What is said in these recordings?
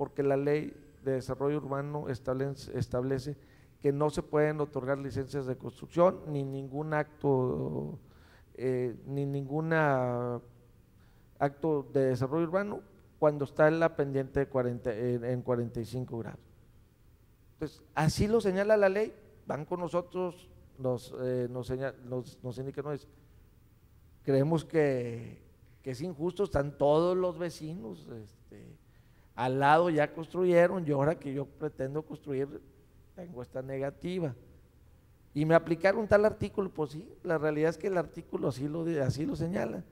porque la ley de desarrollo urbano establece que no se pueden otorgar licencias de construcción ni ningún acto, acto de desarrollo urbano cuando está en la pendiente de en 45 grados. Entonces, así lo señala la ley, van con nosotros, nos indican, no es, creemos que es injusto, están todos los vecinos, al lado ya construyeron y ahora que yo pretendo construir tengo esta negativa. Y me aplicaron tal artículo, pues sí, la realidad es que el artículo así lo señala.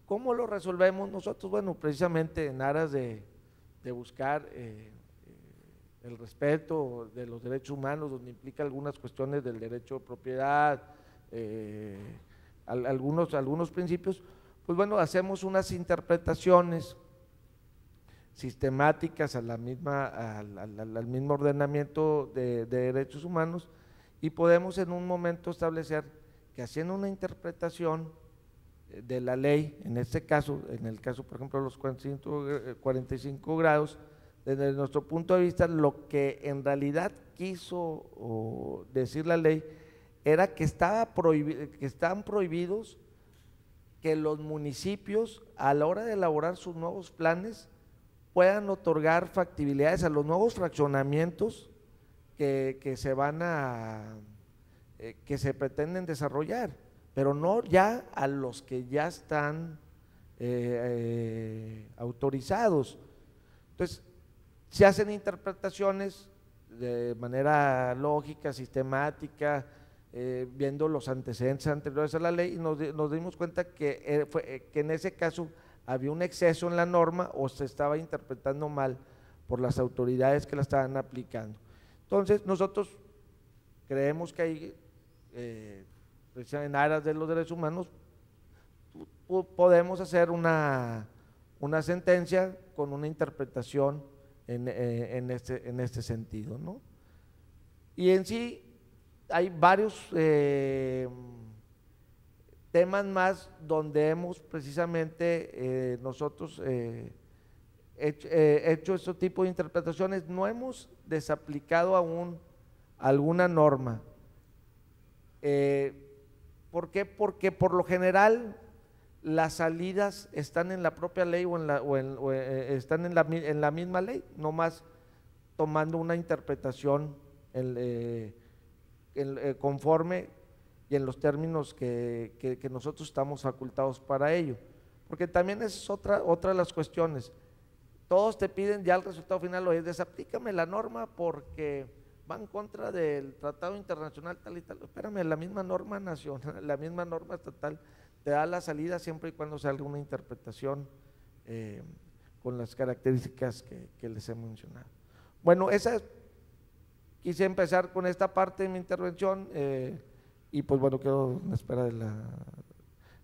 ¿Cómo lo resolvemos nosotros? Bueno, precisamente en aras de buscar el respeto de los derechos humanos, donde implica algunas cuestiones del derecho de propiedad, algunos principios, pues bueno, hacemos unas interpretaciones sistemáticas al mismo ordenamiento de derechos humanos y podemos en un momento establecer que haciendo una interpretación de la ley, en este caso, en el caso por ejemplo de los 45 grados, desde nuestro punto de vista lo que en realidad quiso decir la ley era que estaban prohibidos que los municipios a la hora de elaborar sus nuevos planes puedan otorgar factibilidades a los nuevos fraccionamientos que se pretenden desarrollar, pero no ya a los que ya están autorizados. Entonces, se hacen interpretaciones de manera lógica, sistemática, viendo los antecedentes anteriores a la ley, y nos dimos cuenta que en ese caso había un exceso en la norma o se estaba interpretando mal por las autoridades que la estaban aplicando. Entonces nosotros creemos que hay, en aras de los derechos humanos, podemos hacer una sentencia con una interpretación en este sentido, ¿no? Y en sí hay varios temas más donde hemos precisamente nosotros hecho este tipo de interpretaciones. No hemos desaplicado aún alguna norma. ¿Por qué? Porque por lo general las salidas están en la propia ley o están en la misma ley, nomás tomando una interpretación conforme y en los términos que nosotros estamos facultados para ello, porque también es otra de las cuestiones. Todos te piden ya el resultado final, oye, desaplícame la norma porque va en contra del tratado internacional tal y tal. Espérame, la misma norma nacional, la misma norma estatal te da la salida siempre y cuando salga una interpretación con las características que les he mencionado. Bueno, quise empezar con esta parte de mi intervención y pues bueno, quedo en espera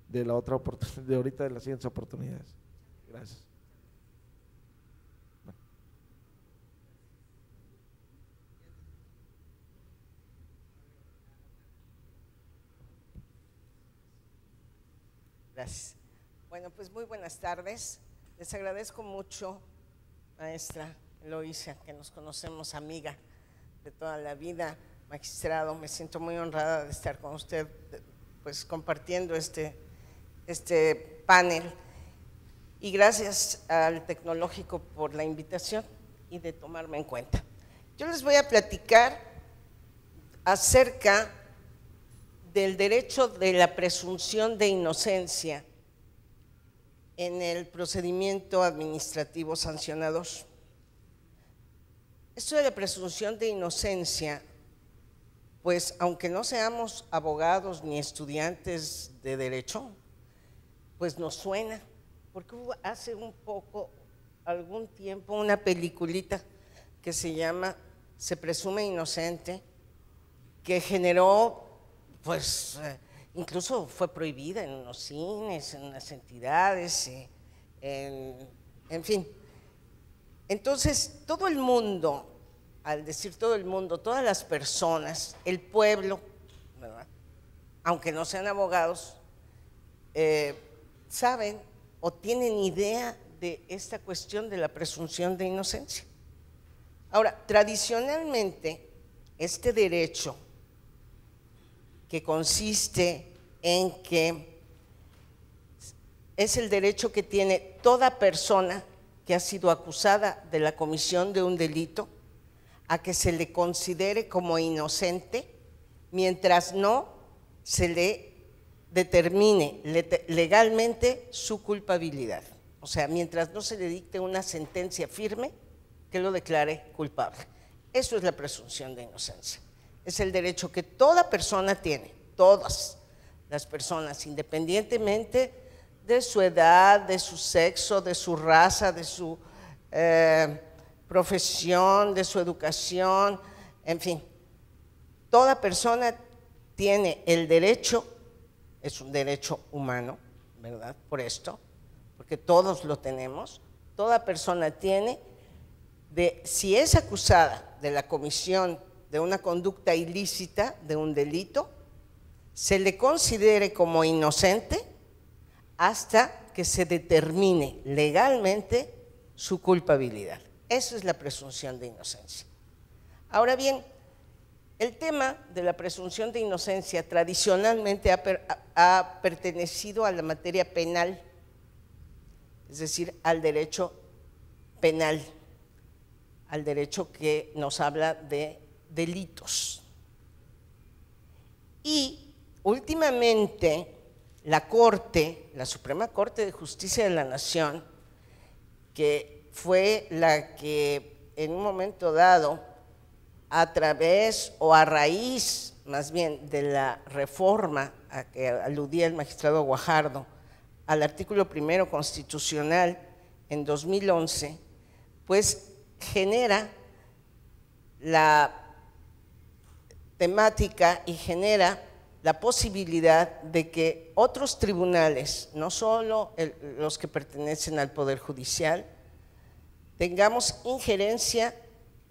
de la otra oportunidad, de ahorita, de las siguientes oportunidades. Gracias. Gracias. Bueno, pues muy buenas tardes. Les agradezco mucho, maestra Eloísa, que nos conocemos, amiga de toda la vida, magistrado. Me siento muy honrada de estar con usted, pues compartiendo este panel. Y gracias al Tecnológico por la invitación y de tomarme en cuenta. Yo les voy a platicar acerca del derecho de la presunción de inocencia en el procedimiento administrativo sancionador. Esto de la presunción de inocencia, pues aunque no seamos abogados ni estudiantes de derecho, pues nos suena, porque hubo hace algún tiempo, una peliculita que se llama Se presume inocente, que generó, pues incluso fue prohibida en los cines, en las entidades, en fin. Entonces, todo el mundo, al decir todo el mundo, todas las personas, el pueblo, ¿verdad?, aunque no sean abogados, saben o tienen idea de esta cuestión de la presunción de inocencia. Ahora, tradicionalmente, este derecho que consiste en que es el derecho que tiene toda persona que ha sido acusada de la comisión de un delito a que se le considere como inocente mientras no se le determine legalmente su culpabilidad. O sea, mientras no se le dicte una sentencia firme que lo declare culpable. Eso es la presunción de inocencia. Es el derecho que toda persona tiene, todas las personas, independientemente de su edad, de su sexo, de su raza, de su profesión, de su educación, en fin. Toda persona tiene el derecho, es un derecho humano, ¿verdad? Por esto, porque todos lo tenemos, toda persona tiene de, si es acusada de la comisión de una conducta ilícita, de un delito, se le considere como inocente hasta que se determine legalmente su culpabilidad. Eso es la presunción de inocencia. Ahora bien, el tema de la presunción de inocencia tradicionalmente ha pertenecido a la materia penal, es decir, al derecho penal, al derecho que nos habla de delitos. Y últimamente la Corte, la Suprema Corte de Justicia de la Nación, que fue la que en un momento dado, a través o a raíz más bien de la reforma a que aludía el magistrado Guajardo, al artículo 1 constitucional en 2011, pues genera la temática y genera la posibilidad de que otros tribunales, no solo los que pertenecen al Poder Judicial, tengamos injerencia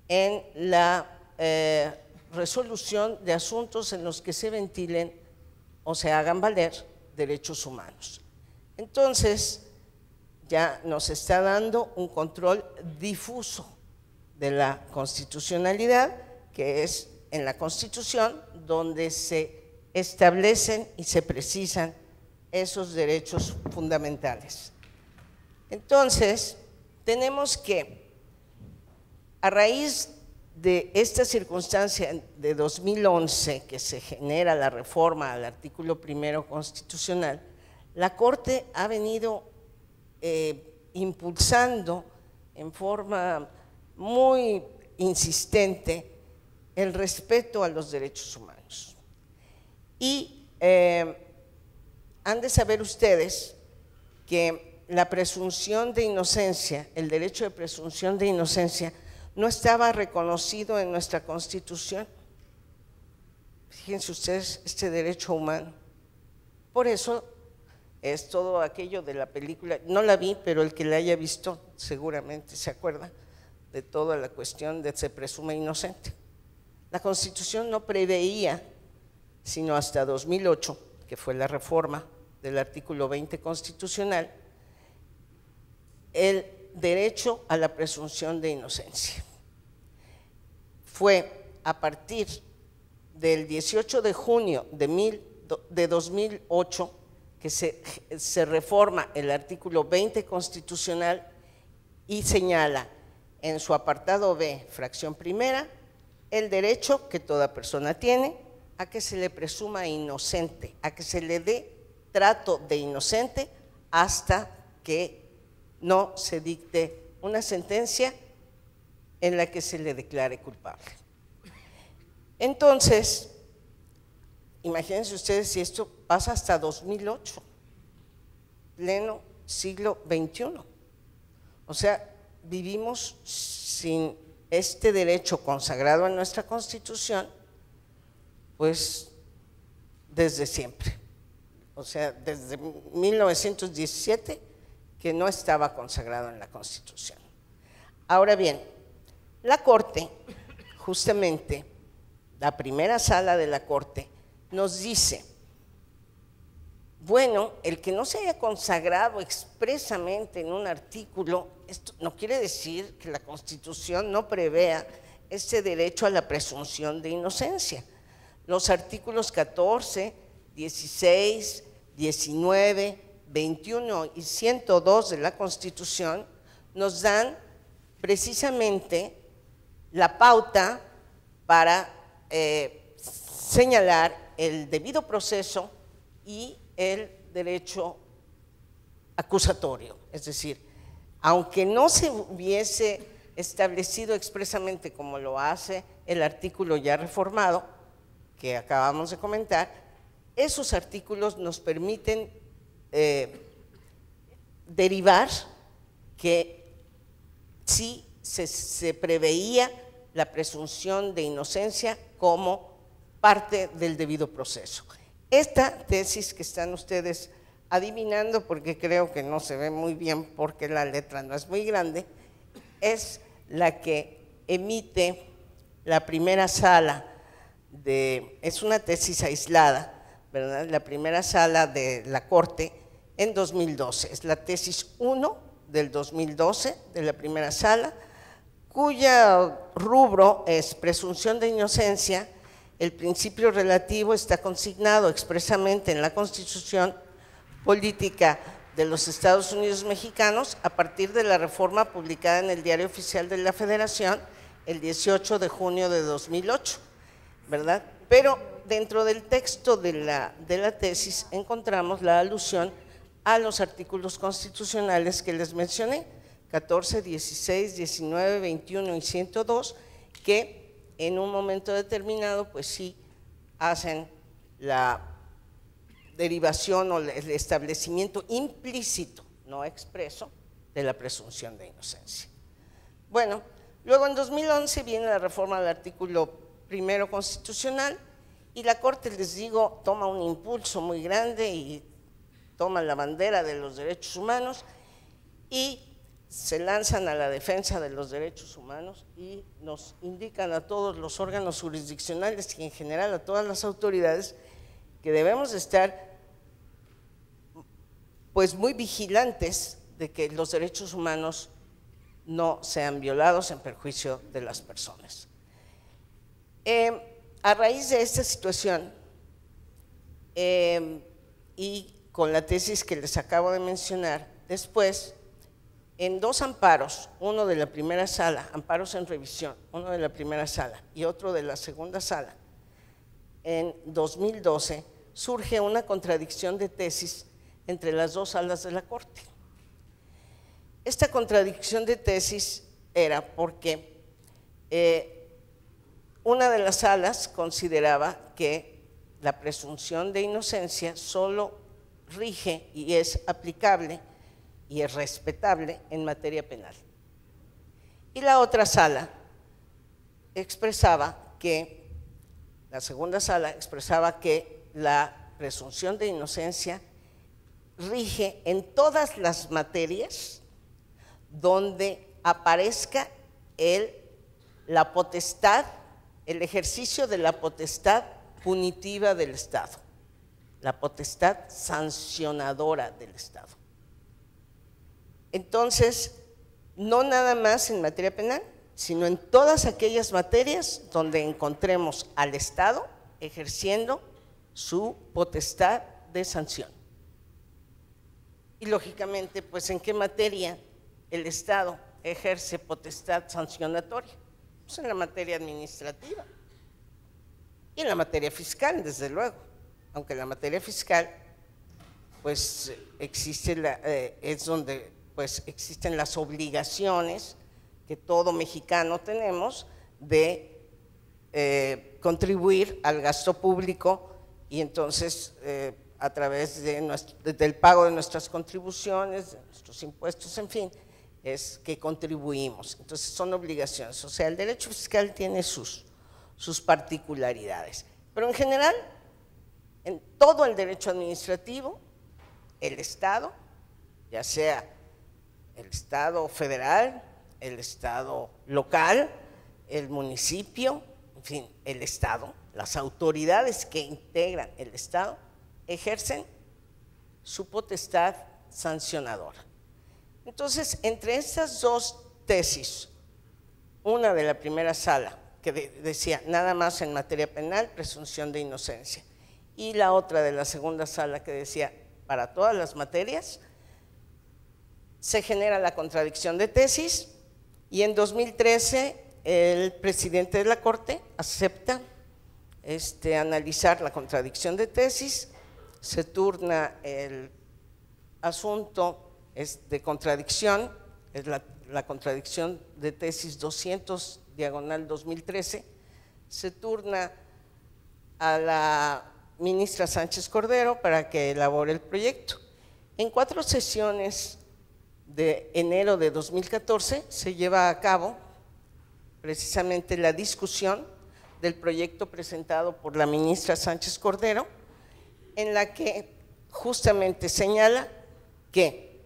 en la resolución de asuntos en los que se ventilen o se hagan valer derechos humanos. Entonces, ya nos está dando un control difuso de la constitucionalidad, que es en la Constitución donde se establecen y se precisan esos derechos fundamentales. Entonces, tenemos que, a raíz de esta circunstancia de 2011 que se genera la reforma al artículo 1 constitucional, la Corte ha venido impulsando en forma muy insistente el respeto a los derechos humanos. Y han de saber ustedes que la presunción de inocencia, el derecho de presunción de inocencia, no estaba reconocido en nuestra Constitución. Fíjense ustedes, este derecho humano. Por eso es todo aquello de la película, no la vi, pero el que la haya visto seguramente se acuerda de toda la cuestión de se presume inocente. La Constitución no preveía, sino hasta 2008, que fue la reforma del artículo 20 constitucional, el derecho a la presunción de inocencia. Fue a partir del 18 de junio de 2008 que se reforma el artículo 20 constitucional y señala en su apartado B, fracción primera, el derecho que toda persona tiene a que se le presuma inocente, a que se le dé trato de inocente hasta que no se dicte una sentencia en la que se le declare culpable. Entonces, imagínense ustedes si esto pasa hasta 2008, pleno siglo XXI. O sea, vivimos sin este derecho consagrado en nuestra Constitución, pues desde siempre. O sea, desde 1917 que no estaba consagrado en la Constitución. Ahora bien, la Corte, justamente, la primera sala de la Corte, nos dice, bueno, el que no se haya consagrado expresamente en un artículo, esto no quiere decir que la Constitución no prevea ese derecho a la presunción de inocencia. Los artículos 14, 16, 19, 21 y 102 de la Constitución nos dan precisamente la pauta para señalar el debido proceso y el derecho acusatorio. Es decir, aunque no se hubiese establecido expresamente como lo hace el artículo ya reformado, que acabamos de comentar, esos artículos nos permiten derivar que sí se preveía la presunción de inocencia como parte del debido proceso. Esta tesis que están ustedes adivinando, porque creo que no se ve muy bien porque la letra no es muy grande, es la que emite la primera sala es una tesis aislada, ¿verdad? La primera sala de la Corte en 2012, es la tesis 1 del 2012 de la primera sala, cuya rubro es presunción de inocencia. El principio relativo está consignado expresamente en la Constitución Política de los Estados Unidos Mexicanos a partir de la reforma publicada en el Diario Oficial de la Federación el 18 de junio de 2008, ¿verdad? Pero dentro del texto de la tesis encontramos la alusión a los artículos constitucionales que les mencioné, 14, 16, 19, 21 y 102, que en un momento determinado, pues sí, hacen la derivación o el establecimiento implícito, no expreso, de la presunción de inocencia. Bueno, luego en 2011 viene la reforma del artículo primero constitucional y la Corte, les digo, toma un impulso muy grande y toma la bandera de los derechos humanos y se lanzan a la defensa de los derechos humanos y nos indican a todos los órganos jurisdiccionales y en general a todas las autoridades que debemos estar pues muy vigilantes de que los derechos humanos no sean violados en perjuicio de las personas. A raíz de esta situación y con la tesis que les acabo de mencionar, después en dos amparos, uno de la primera sala, amparos en revisión, uno de la primera sala y otro de la segunda sala, en 2012 surge una contradicción de tesis entre las dos salas de la Corte. Esta contradicción de tesis era porque una de las salas consideraba que la presunción de inocencia solo rige y es aplicable y es respetable en materia penal. Y la otra sala expresaba que, la segunda sala expresaba que la presunción de inocencia rige en todas las materias donde aparezca la potestad, el ejercicio de la potestad punitiva del Estado, la potestad sancionadora del Estado. Entonces, no nada más en materia penal, sino en todas aquellas materias donde encontremos al Estado ejerciendo su potestad de sanción. Y lógicamente, pues, ¿en qué materia el Estado ejerce potestad sancionatoria? Pues en la materia administrativa y en la materia fiscal, desde luego, aunque en la materia fiscal, pues, es donde pues existen las obligaciones que todo mexicano tenemos de contribuir al gasto público y entonces a través del pago de nuestras contribuciones, de nuestros impuestos, en fin, es que contribuimos. Entonces son obligaciones, o sea, el derecho fiscal tiene sus particularidades, pero en general, en todo el derecho administrativo, el Estado, ya sea el Estado federal, el Estado local, el municipio, en fin, el Estado, las autoridades que integran el Estado, ejercen su potestad sancionadora. Entonces, entre estas dos tesis, una de la primera sala, que decía nada más en materia penal, presunción de inocencia, y la otra de la segunda sala que decía para todas las materias, se genera la contradicción de tesis, y en 2013 el presidente de la Corte acepta analizar la contradicción de tesis, se turna el asunto de contradicción, es la contradicción de tesis 200/2013, se turna a la ministra Sánchez Cordero para que elabore el proyecto. En 4 sesiones de enero de 2014 se lleva a cabo precisamente la discusión del proyecto presentado por la ministra Sánchez Cordero, en la que justamente señala que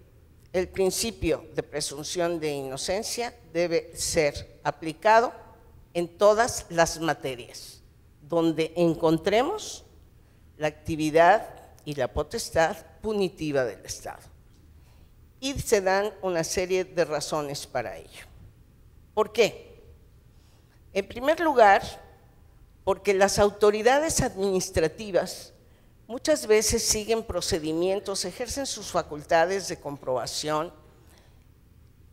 el principio de presunción de inocencia debe ser aplicado en todas las materias donde encontremos la actividad y la potestad punitiva del Estado. Y se dan una serie de razones para ello. ¿Por qué? En primer lugar, porque las autoridades administrativas muchas veces siguen procedimientos, ejercen sus facultades de comprobación,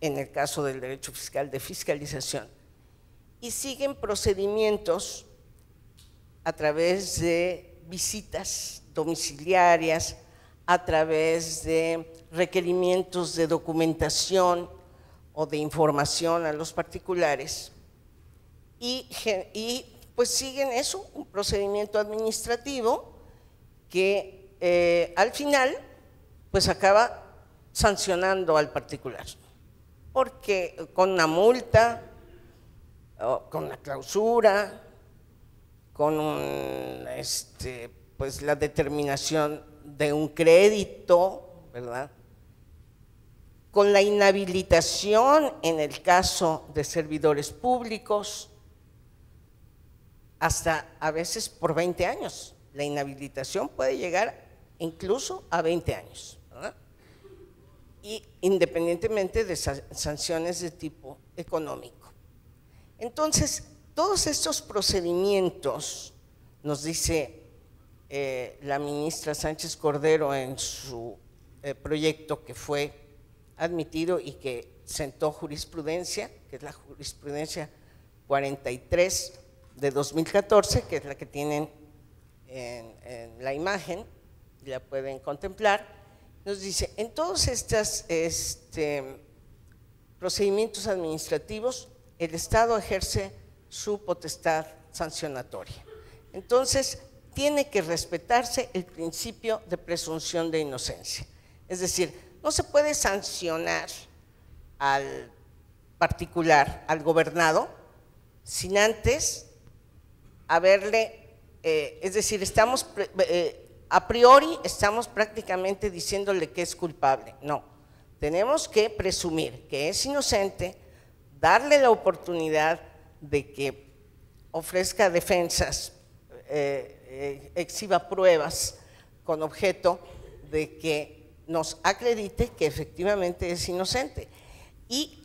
en el caso del derecho fiscal de fiscalización, y siguen procedimientos a través de visitas domiciliarias, a través de requerimientos de documentación o de información a los particulares, y pues siguen eso, un procedimiento administrativo que al final pues acaba sancionando al particular, porque con una multa, con una clausura, con pues la determinación de un crédito, ¿verdad?, con la inhabilitación en el caso de servidores públicos, hasta a veces por 20 años. La inhabilitación puede llegar incluso a 20 años, ¿verdad?, y independientemente de sanciones de tipo económico. Entonces, todos estos procedimientos, nos dice la ministra Sánchez Cordero en su proyecto que fue admitido y que sentó jurisprudencia, que es la jurisprudencia 43 de 2014, que es la que tienen en la imagen, y la pueden contemplar, nos dice, en todos estos procedimientos administrativos, el Estado ejerce su potestad sancionatoria. Entonces, tiene que respetarse el principio de presunción de inocencia. Es decir, no se puede sancionar al particular, al gobernado, sin antes haberle, es decir, a priori estamos prácticamente diciéndole que es culpable. No, tenemos que presumir que es inocente, darle la oportunidad de que ofrezca defensas, exhiba pruebas con objeto de que nos acredite que efectivamente es inocente. Y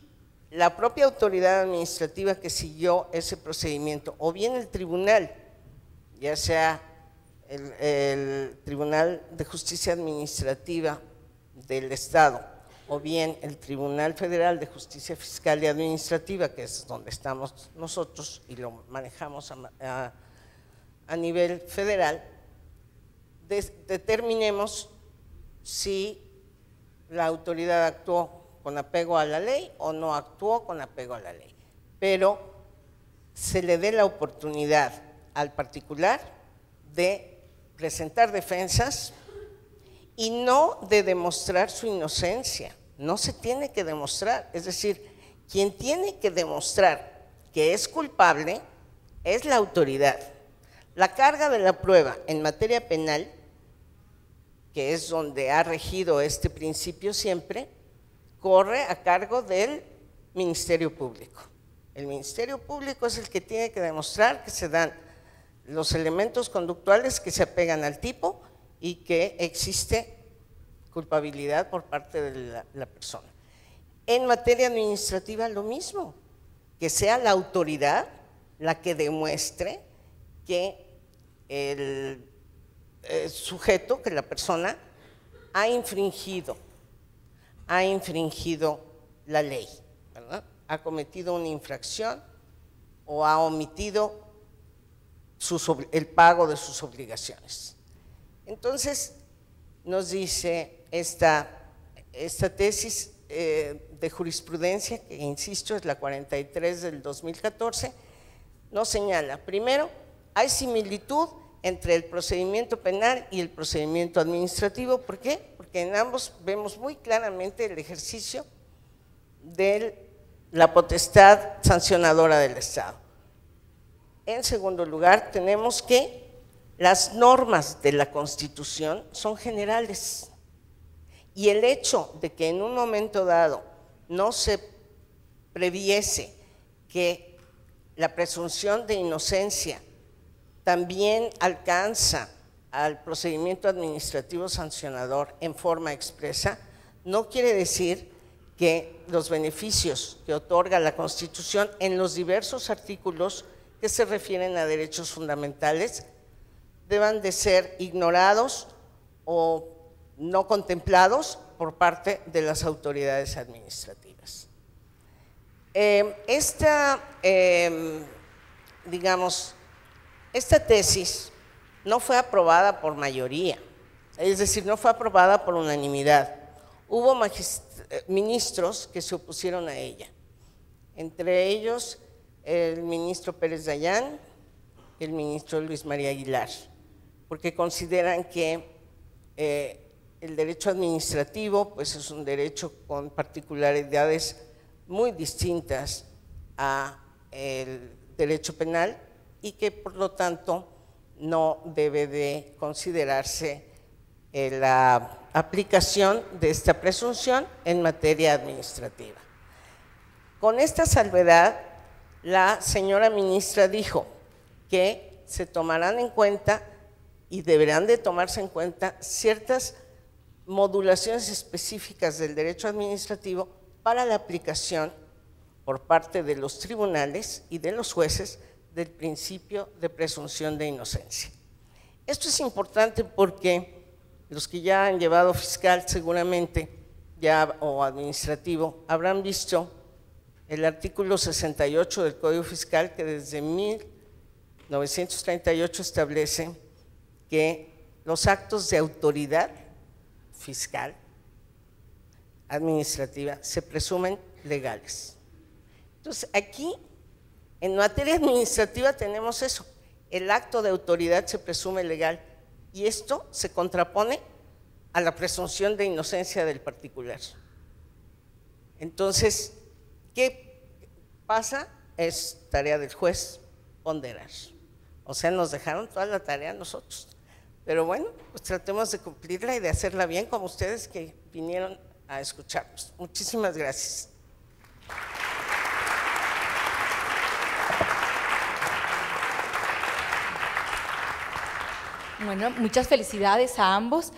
la propia autoridad administrativa que siguió ese procedimiento, o bien el tribunal, ya sea el Tribunal de Justicia Administrativa del Estado, o bien el Tribunal Federal de Justicia Fiscal y Administrativa, que es donde estamos nosotros y lo manejamos a nivel federal, determinemos si la autoridad actuó con apego a la ley o no actuó con apego a la ley, pero se le dé la oportunidad al particular de presentar defensas y no de demostrar su inocencia. No se tiene que demostrar, es decir, quien tiene que demostrar que es culpable es la autoridad. La carga de la prueba en materia penal, que es donde ha regido este principio siempre, corre a cargo del Ministerio Público. El Ministerio Público es el que tiene que demostrar que se dan los elementos conductuales que se apegan al tipo y que existe culpabilidad por parte de la persona. En materia administrativa lo mismo, que sea la autoridad la que demuestre que el sujeto, que la persona ha infringido la ley, ¿verdad? Ha cometido una infracción o ha omitido el pago de sus obligaciones. Entonces, nos dice esta tesis de jurisprudencia, que insisto es la 43 del 2014, nos señala, primero, hay similitud entre el procedimiento penal y el procedimiento administrativo. ¿Por qué? Porque en ambos vemos muy claramente el ejercicio de la potestad sancionadora del Estado. En segundo lugar, tenemos que las normas de la Constitución son generales y el hecho de que en un momento dado no se previese que la presunción de inocencia también alcanza al procedimiento administrativo sancionador en forma expresa, no quiere decir que los beneficios que otorga la Constitución en los diversos artículos que se refieren a derechos fundamentales deban de ser ignorados o no contemplados por parte de las autoridades administrativas. Esta tesis no fue aprobada por mayoría, es decir, no fue aprobada por unanimidad. Hubo ministros que se opusieron a ella, entre ellos el ministro Pérez Dayán, el ministro Luis María Aguilar, porque consideran que el derecho administrativo pues es un derecho con particularidades muy distintas al derecho penal y que por lo tanto no debe de considerarse la aplicación de esta presunción en materia administrativa. Con esta salvedad, la señora ministra dijo que se tomarán en cuenta y deberán de tomarse en cuenta ciertas modulaciones específicas del derecho administrativo para la aplicación por parte de los tribunales y de los jueces del principio de presunción de inocencia. Esto es importante porque los que ya han llevado fiscal seguramente o administrativo habrán visto el artículo 68 del Código Fiscal, que desde 1938 establece que los actos de autoridad fiscal administrativa se presumen legales. Entonces, aquí, en materia administrativa tenemos eso, el acto de autoridad se presume legal y esto se contrapone a la presunción de inocencia del particular. Entonces, ¿qué pasa? Es tarea del juez ponderar. O sea, nos dejaron toda la tarea a nosotros. Pero bueno, pues tratemos de cumplirla y de hacerla bien como ustedes que vinieron a escucharnos. Muchísimas gracias. Bueno, muchas felicidades a ambos.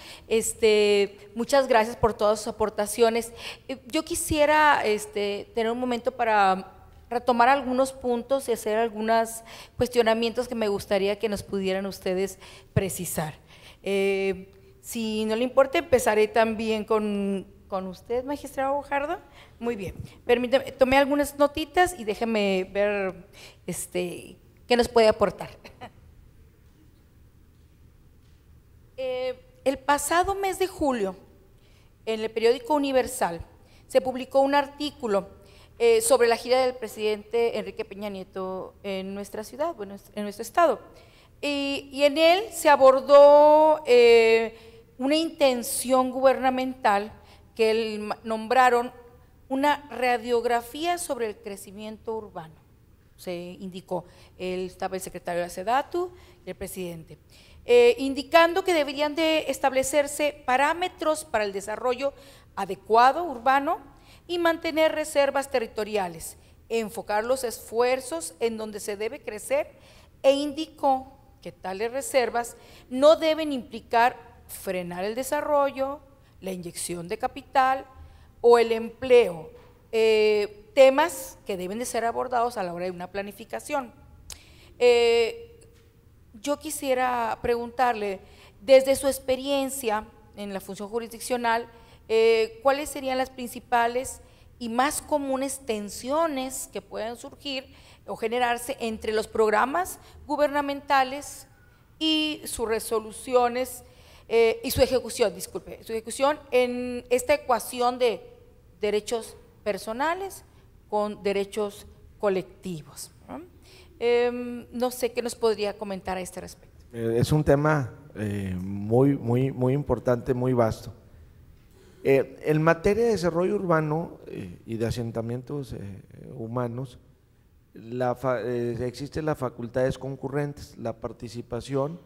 Muchas gracias por todas sus aportaciones. Yo quisiera tener un momento para retomar algunos puntos y hacer algunos cuestionamientos que me gustaría que nos pudieran ustedes precisar. Si no le importa, empezaré también con usted, magistrado Guajardo. Muy bien. Permítame, tomé algunas notitas y déjeme ver qué nos puede aportar. El pasado mes de julio, en el periódico Universal, se publicó un artículo sobre la gira del presidente Enrique Peña Nieto en nuestra ciudad, bueno, en nuestro estado. Y en él se abordó una intención gubernamental que nombraron una radiografía sobre el crecimiento urbano. Se indicó, estaba el secretario de la SEDATU y el presidente. Indicando que deberían de establecerse parámetros para el desarrollo adecuado urbano y mantener reservas territoriales, enfocar los esfuerzos en donde se debe crecer e indicó que tales reservas no deben implicar frenar el desarrollo, la inyección de capital o el empleo, temas que deben de ser abordados a la hora de una planificación. Yo quisiera preguntarle, desde su experiencia en la función jurisdiccional, ¿cuáles serían las principales y más comunes tensiones que pueden surgir o generarse entre los programas gubernamentales y sus resoluciones y su ejecución, disculpe, su ejecución en esta ecuación de derechos personales con derechos colectivos? No sé qué nos podría comentar a este respecto. Es un tema muy importante, muy vasto. En materia de desarrollo urbano y de asentamientos humanos, existen las facultades concurrentes, la participación